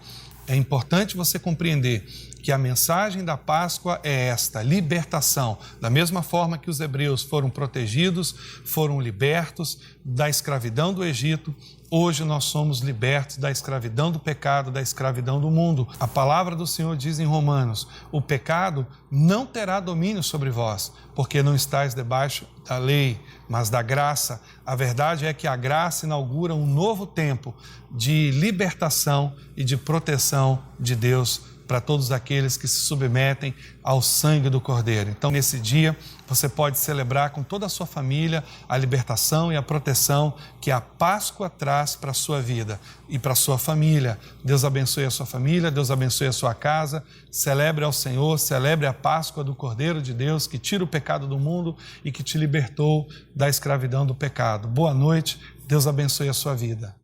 Speaker 1: É importante você compreender que a mensagem da Páscoa é esta, libertação. Da mesma forma que os hebreus foram protegidos, foram libertos da escravidão do Egito, hoje nós somos libertos da escravidão do pecado, da escravidão do mundo. A palavra do Senhor diz em Romanos: o pecado não terá domínio sobre vós, porque não estáis debaixo da lei, mas da graça. A verdade é que a graça inaugura um novo tempo de libertação e de proteção de Deus para todos aqueles que se submetem ao sangue do Cordeiro. Então, nesse dia, você pode celebrar com toda a sua família a libertação e a proteção que a Páscoa traz para a sua vida e para a sua família. Deus abençoe a sua família, Deus abençoe a sua casa. Celebre ao Senhor, celebre a Páscoa do Cordeiro de Deus que tira o pecado do mundo e que te libertou da escravidão do pecado. Boa noite, Deus abençoe a sua vida.